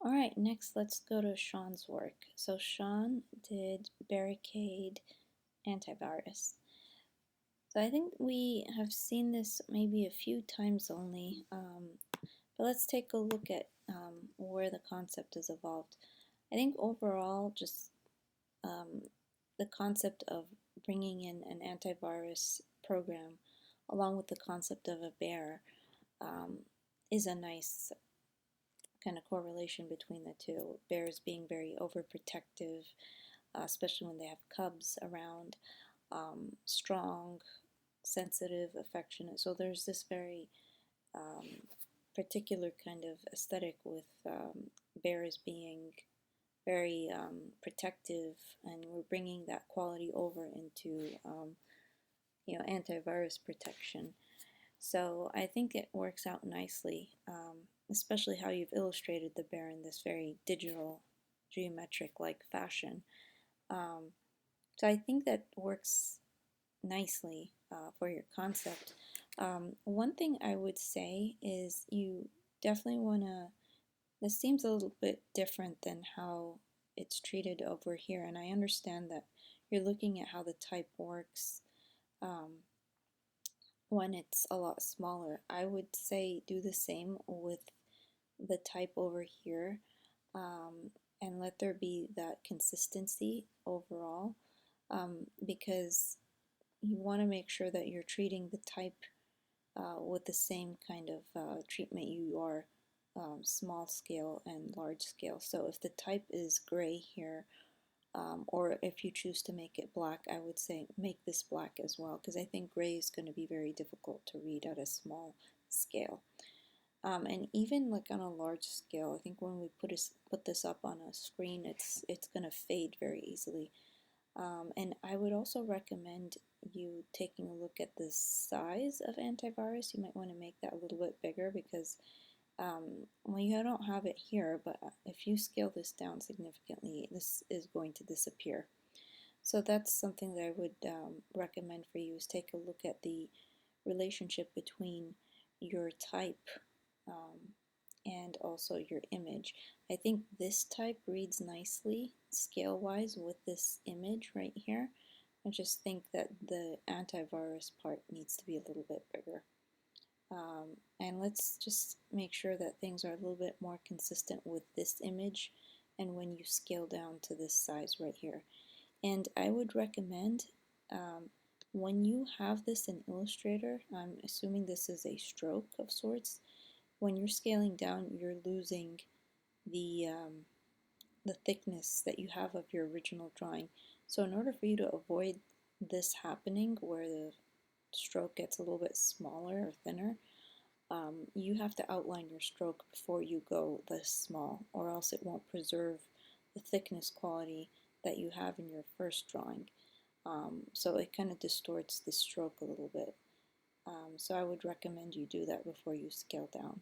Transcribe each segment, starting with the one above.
All right, next let's go to Sean's work. So Sean did Barricade antivirus. So I think we have seen this maybe a few times only, but let's take a look at where the concept has evolved. I think overall, just um, the concept of bringing in an antivirus program along with the concept of a bear um, is a nice kind of correlation between the two. Bears being very overprotective, especially when they have cubs around, strong, sensitive, affectionate. So there's this very particular kind of aesthetic with bears being very protective, and we're bringing that quality over into antivirus protection. So I think it works out nicely, especially how you've illustrated the bear in this very digital, geometric-like fashion. Um, so I think that works nicely for your concept. One thing I would say is you definitely want to, this seems a little bit different than how it's treated over here, and I understand that you're looking at how the type works when it's a lot smaller. I would say do the same with the type over here, and let there be that consistency overall, because you want to make sure that you're treating the type with the same kind of treatment you are small scale and large scale. So if the type is gray here, or if you choose to make it black, I would say make this black as well, because I think gray is going to be very difficult to read at a small scale. And even like on a large scale, I think when we put this up on a screen, it's going to fade very easily. And I would also recommend you taking a look at the size of antivirus. You might want to make that a little bit bigger because well, you don't have it here, but if you scale this down significantly, this is going to disappear. So that's something that I would recommend for you, is take a look at the relationship between your type and also your image. I think this type reads nicely scale-wise with this image right here. I just think that the antivirus part needs to be a little bit bigger. And let's just make sure that things are a little bit more consistent with this image and when you scale down to this size right here. And I would recommend when you have this in Illustrator, I'm assuming this is a stroke of sorts, when you're scaling down, you're losing the thickness that you have of your original drawing. So in order for you to avoid this happening, where the stroke gets a little bit smaller or thinner, you have to outline your stroke before you go this small, or else it won't preserve the thickness quality that you have in your first drawing. So it kind of distorts the stroke a little bit. So I would recommend you do that before you scale down.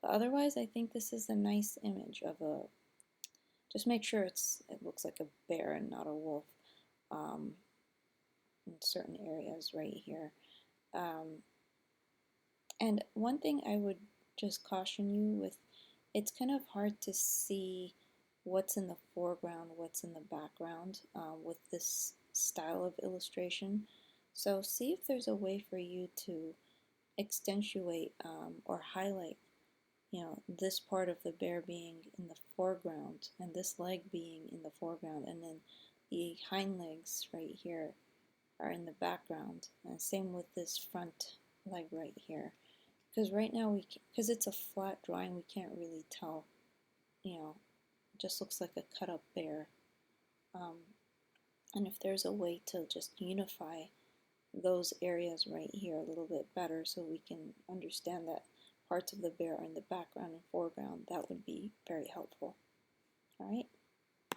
But otherwise, I think this is a nice image of a, just make sure it looks like a bear and not a wolf in certain areas right here. And one thing I would just caution you with, it's kind of hard to see what's in the foreground, what's in the background with this style of illustration. So see if there's a way for you to accentuate or highlight, this part of the bear being in the foreground and this leg being in the foreground, and then the hind legs right here are in the background, and same with this front leg right here. Because right now because it's a flat drawing, we can't really tell, it just looks like a cut up bear. And if there's a way to just unify those areas right here a little bit better so we can understand that parts of the bear are in the background and foreground, that would be very helpful. All right.